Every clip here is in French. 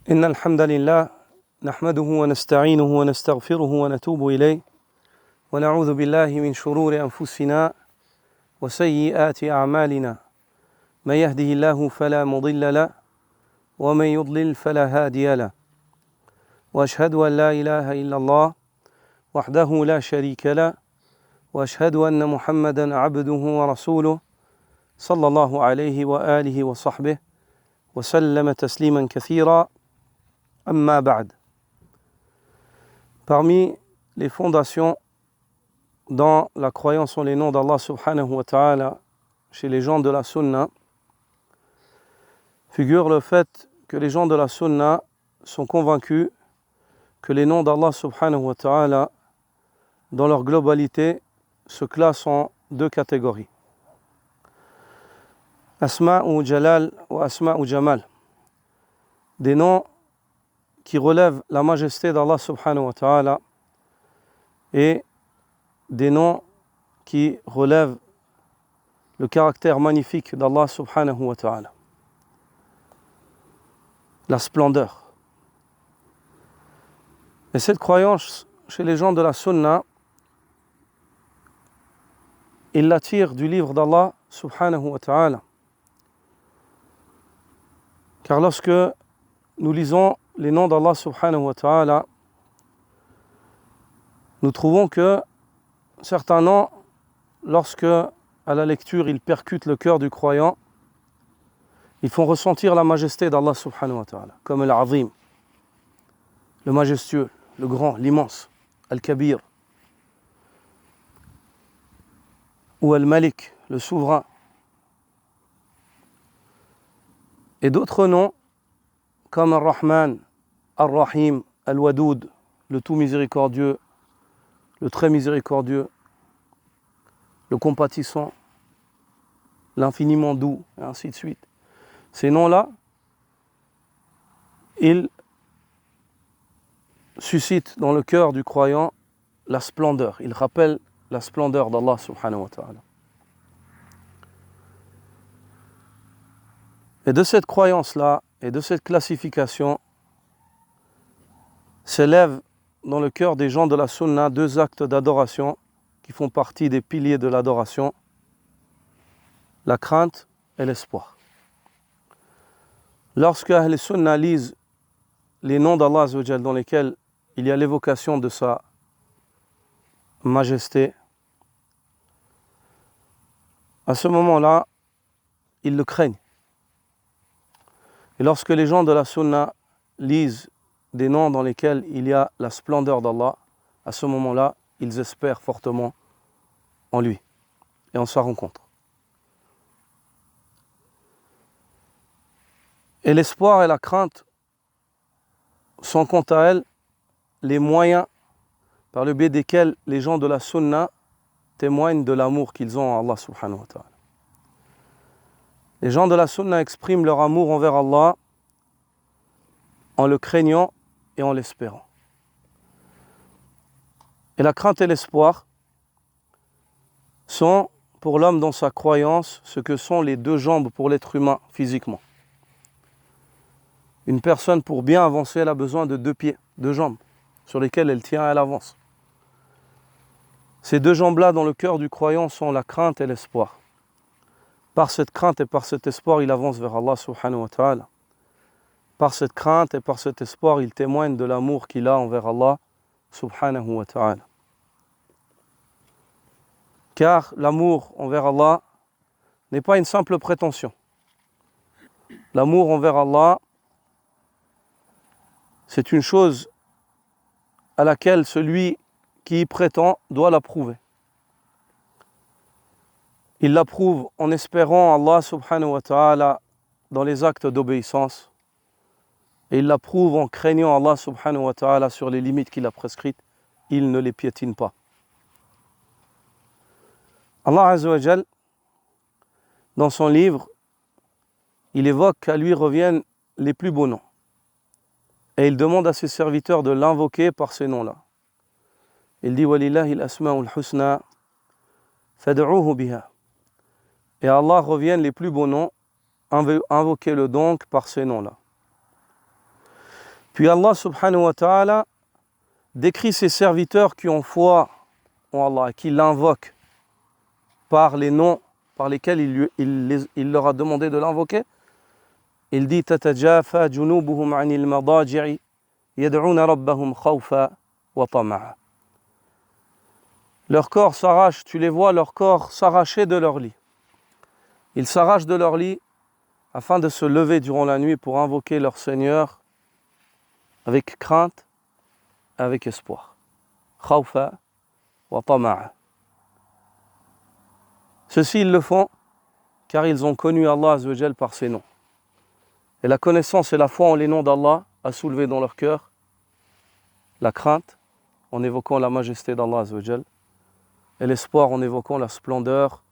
إن الحمد لله نحمده ونستعينه ونستغفره ونتوب إليه ونعوذ بالله من شرور أنفسنا وسيئات أعمالنا من يهده الله فلا مضل له ومن يضلل فلا هادي له وأشهد أن لا إله إلا الله وحده لا شريك له وأشهد أن محمدا عبده ورسوله صلى الله عليه وآله وصحبه وسلم تسليما كثيرا. Amma ba'd. Parmi les fondations dans la croyance en les noms d'Allah subhanahu wa ta'ala chez les gens de la sunna figure le fait que les gens de la sunna sont convaincus que les noms d'Allah subhanahu wa ta'ala dans leur globalité se classent en deux catégories. Asma'u Jalal ou Asma'u Jamal. Des noms qui relèvent la majesté d'Allah subhanahu wa ta'ala et des noms qui relèvent le caractère magnifique d'Allah subhanahu wa ta'ala. La splendeur. Et cette croyance chez les gens de la sunna, ils la tirent du livre d'Allah subhanahu wa ta'ala. Car lorsque nous lisons les noms d'Allah subhanahu wa ta'ala, nous trouvons que certains noms, lorsque à la lecture ils percutent le cœur du croyant, ils font ressentir la majesté d'Allah subhanahu wa ta'ala, comme Al-Azim, le majestueux, le grand, l'immense, Al-Kabir, ou Al-Malik, le souverain. Et d'autres noms, comme Ar-Rahman, Ar-Rahim, Al-Wadoud, le tout miséricordieux, le très miséricordieux, le compatissant, l'infiniment doux, et ainsi de suite. Ces noms-là, ils suscitent dans le cœur du croyant la splendeur. Ils rappellent la splendeur d'Allah subhanahu wa ta'ala. Et de cette croyance-là, et de cette classification, s'élèvent dans le cœur des gens de la sunna deux actes d'adoration qui font partie des piliers de l'adoration, la crainte et l'espoir. Lorsque Ahl Sunna lisent les noms d'Allah Azza wa Jal dans lesquels il y a l'évocation de sa majesté, à ce moment-là, ils le craignent. Et lorsque les gens de la sunna lisent des noms dans lesquels il y a la splendeur d'Allah, à ce moment-là, ils espèrent fortement en lui et en sa rencontre. Et l'espoir et la crainte sont quant à elles les moyens par le biais desquels les gens de la sunna témoignent de l'amour qu'ils ont à Allah subhanahu wa ta'ala. Les gens de la sunna expriment leur amour envers Allah en le craignant et en l'espérant. Et la crainte et l'espoir sont pour l'homme dans sa croyance ce que sont les deux jambes pour l'être humain physiquement. Une personne pour bien avancer, elle a besoin de deux pieds, deux jambes sur lesquelles elle tient, elle avance. Ces deux jambes-là dans le cœur du croyant sont la crainte et l'espoir. Par cette crainte et par cet espoir, il avance vers Allah subhanahu wa ta'ala. Par cette crainte et par cet espoir, il témoigne de l'amour qu'il a envers Allah subhanahu wa ta'ala. Car l'amour envers Allah n'est pas une simple prétention. L'amour envers Allah, c'est une chose à laquelle celui qui y prétend doit l'approuver. Il l'approuve en espérant Allah subhanahu wa ta'ala dans les actes d'obéissance. Et il l'approuve en craignant Allah subhanahu wa ta'ala sur les limites qu'il a prescrites. Il ne les piétine pas. Allah Azza wa Jal, dans son livre, il évoque qu'à lui reviennent les plus beaux noms. Et il demande à ses serviteurs de l'invoquer par ces noms-là. Il dit « Walillahi al-asma'ul husna fad'uhu biha » Et à Allah reviennent les plus beaux noms, invoquez-le donc par ces noms-là. Puis Allah subhanahu wa ta'ala décrit ses serviteurs qui ont foi en Allah, qui l'invoquent par les noms par lesquels il leur a demandé de l'invoquer. Il dit تتجافى جنوبهم عن المضاجع يدعون ربهم خوفا وطمعا. Leur corps s'arrache, tu les vois, leur corps s'arracher de leur lit. Ils s'arrachent de leur lit afin de se lever durant la nuit pour invoquer leur Seigneur avec crainte, avec espoir. Khawfa wa tama'a. Ceux-ci, ils le font car ils ont connu Allah Azza wa Jal par ses noms. Et la connaissance et la foi en les noms d'Allah a soulevé dans leur cœur la crainte en évoquant la majesté d'Allah Azza wa Jal et l'espoir en évoquant la splendeur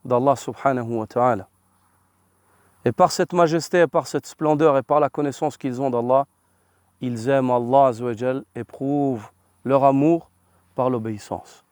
d'Allah subhanahu wa ta'ala. Et par cette majesté et par cette splendeur et par la connaissance qu'ils ont d'Allah, ils aiment Allah Azza wa Jal et prouvent leur amour par l'obéissance.